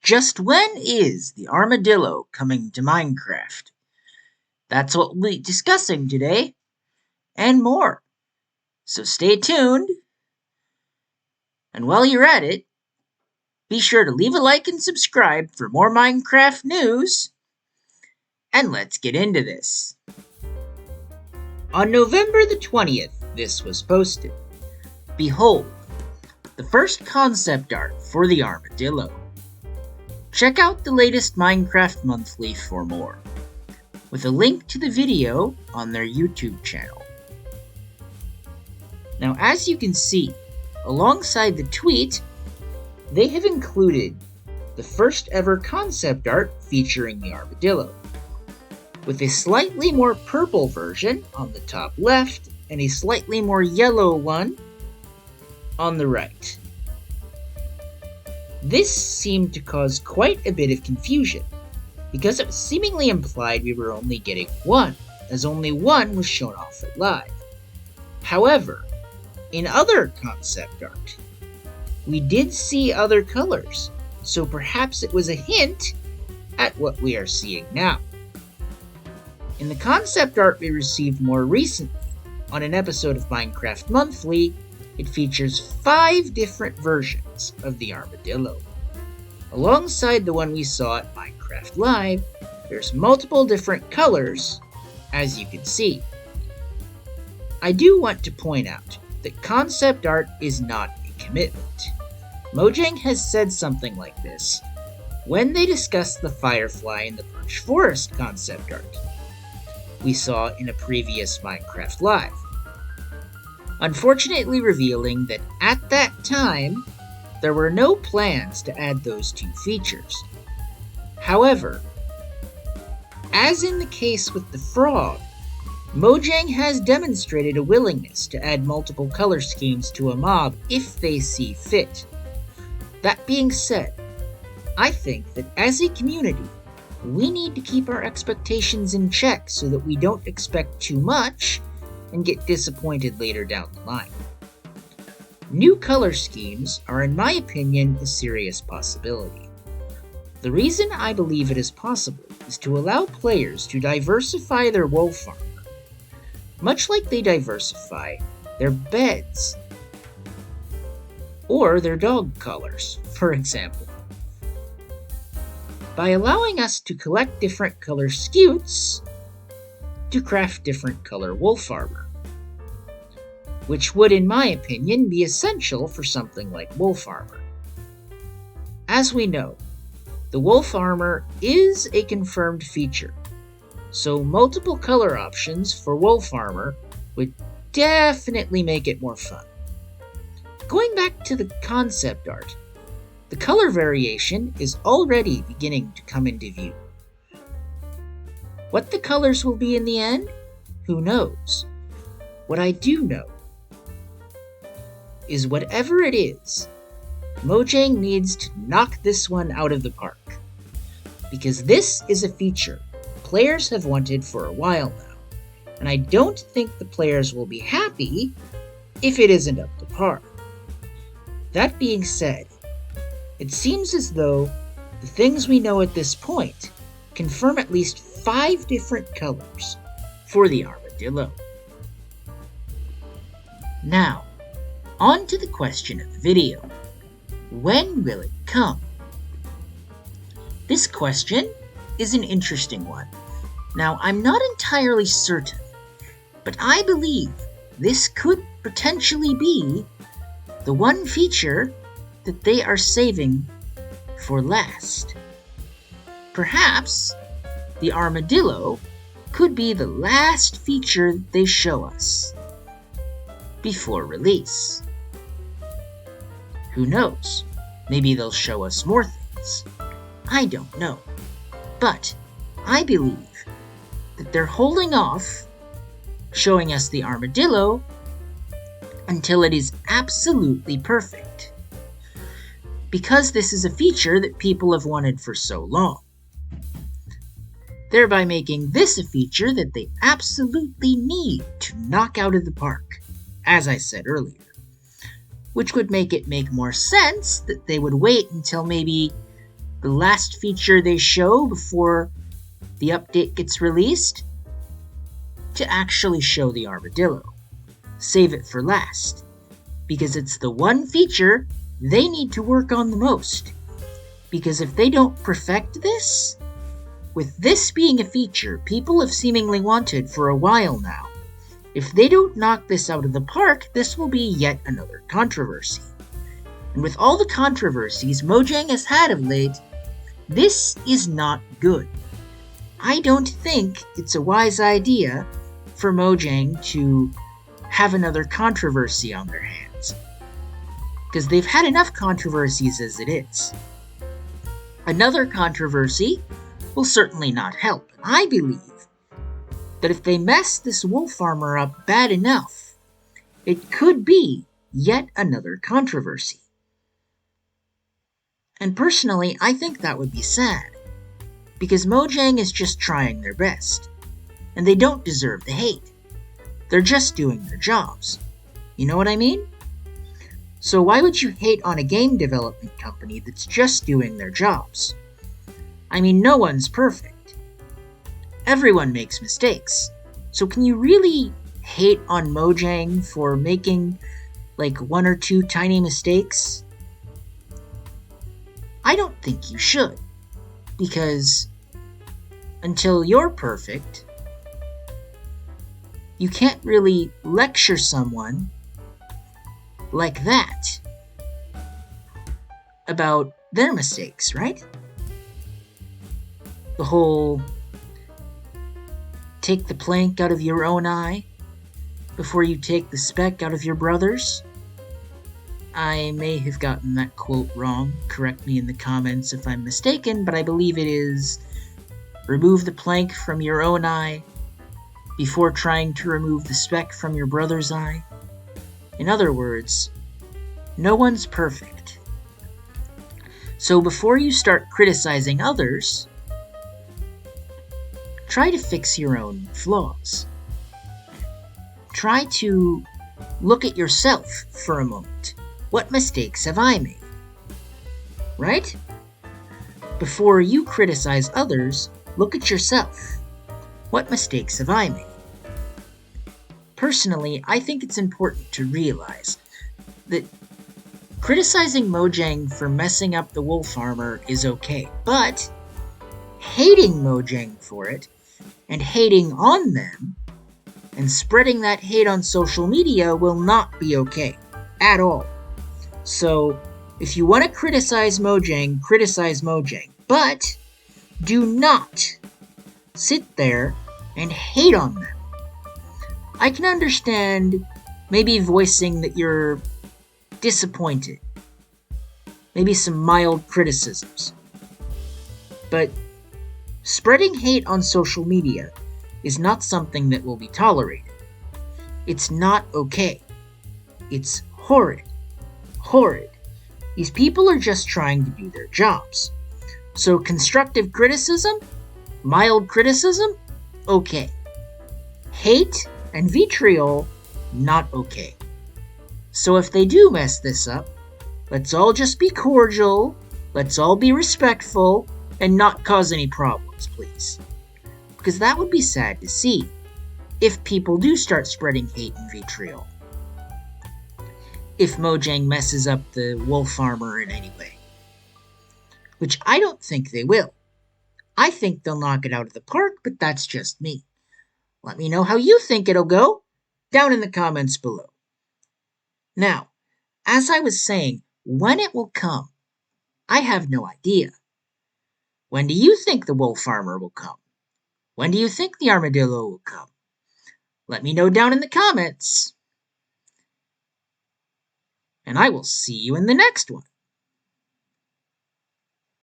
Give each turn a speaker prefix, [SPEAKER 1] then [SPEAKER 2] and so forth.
[SPEAKER 1] Just when is the Armadillo coming to Minecraft? That's what we'll be discussing today, and more. So stay tuned, and while you're at it, be sure to leave a like and subscribe for more Minecraft news, and let's get into this. On November the 20th, this was posted. Behold, the first concept art for the Armadillo. Check out the latest Minecraft Monthly for more, with a link to the video on their YouTube channel. Now, as you can see, alongside the tweet, they have included the first ever concept art featuring the Armadillo, with a slightly more purple version on the top left and a slightly more yellow one on the right. This seemed to cause quite a bit of confusion, because it seemingly implied we were only getting one, as only one was shown off at live. However, in other concept art, we did see other colors, so perhaps it was a hint at what we are seeing now. In the concept art we received more recently, on an episode of Minecraft Monthly, it features 5 different versions of the Armadillo. Alongside the one we saw at Minecraft Live, there's multiple different colors, as you can see. I do want to point out that concept art is not a commitment. Mojang has said something like this when they discussed the Firefly and the Birch Forest concept art we saw in a previous Minecraft Live, unfortunately revealing that at that time, there were no plans to add those 2 features. However, as in the case with the frog, Mojang has demonstrated a willingness to add multiple color schemes to a mob if they see fit. That being said, I think that as a community, we need to keep our expectations in check so that we don't expect too much and get disappointed later down the line. New color schemes are, in my opinion, a serious possibility. The reason I believe it is possible is to allow players to diversify their wolf armor, much like they diversify their beds or their dog colors, for example. By allowing us to collect different color scutes to craft different color wolf armor, which would, in my opinion, be essential for something like wolf armor. As we know, the wolf armor is a confirmed feature, so multiple color options for wolf armor would definitely make it more fun. Going back to the concept art, the color variation is already beginning to come into view. What the colors will be in the end? Who knows? What I do know is whatever it is, Mojang needs to knock this one out of the park, because this is a feature players have wanted for a while now, and I don't think the players will be happy if it isn't up to par. That being said, it seems as though the things we know at this point confirm at least 5 different colors for the Armadillo. Now, on to the question of the video. When will it come? This question is an interesting one. Now, I'm not entirely certain, but I believe this could potentially be the one feature that they are saving for last. Perhaps the Armadillo could be the last feature that they show us before release. Who knows? Maybe they'll show us more things. I don't know. But I believe that they're holding off showing us the Armadillo until it is absolutely perfect, because this is a feature that people have wanted for so long, thereby making this a feature that they absolutely need to knock out of the park, as I said earlier, which would make it make more sense that they would wait until maybe the last feature they show before the update gets released, to actually show the Armadillo. Save it for last, because it's the one feature they need to work on the most. Because if they don't perfect this, with this being a feature people have seemingly wanted for a while now, if they don't knock this out of the park, this will be yet another controversy. And with all the controversies Mojang has had of late, this is not good. I don't think it's a wise idea for Mojang to have another controversy on their hands, because they've had enough controversies as it is. Another controversy will certainly not help. I believe that if they mess this wool farmer up bad enough, it could be yet another controversy. And personally, I think that would be sad, because Mojang is just trying their best, and they don't deserve the hate. They're just doing their jobs. You know what I mean? So why would you hate on a game development company that's just doing their jobs? I mean, no one's perfect. Everyone makes mistakes. So can you really hate on Mojang for making like one or two tiny mistakes? I don't think you should, because until you're perfect, you can't really lecture someone like that about their mistakes, right? The whole take the plank out of your own eye before you take the speck out of your brother's. I may have gotten that quote wrong. Correct me in the comments if I'm mistaken, but I believe it is remove the plank from your own eye before trying to remove the speck from your brother's eye. In other words, no one's perfect. So before you start criticizing others, try to fix your own flaws. Try to look at yourself for a moment. What mistakes have I made? Right? Before you criticize others, look at yourself. What mistakes have I made? Personally, I think it's important to realize that criticizing Mojang for messing up the wool farmer is okay, but hating Mojang for it, and hating on them, and spreading that hate on social media will not be okay at all. So, if you want to criticize Mojang, but do not sit there and hate on them. I can understand maybe voicing that you're disappointed, maybe some mild criticisms, but spreading hate on social media is not something that will be tolerated. It's not okay. It's horrid. Horrid. These people are just trying to do their jobs. So constructive criticism, mild criticism, okay. Hate and vitriol, not okay. So if they do mess this up, let's all just be cordial, let's all be respectful, and not cause any problems, please. Because that would be sad to see if people do start spreading hate and vitriol. If Mojang messes up the wool farmer in any way. Which I don't think they will. I think they'll knock it out of the park, but that's just me. Let me know how you think it'll go down in the comments below. Now, as I was saying, when it will come, I have no idea. When do you think the wool farmer will come? When do you think the armadillo will come? Let me know down in the comments. And I will see you in the next one.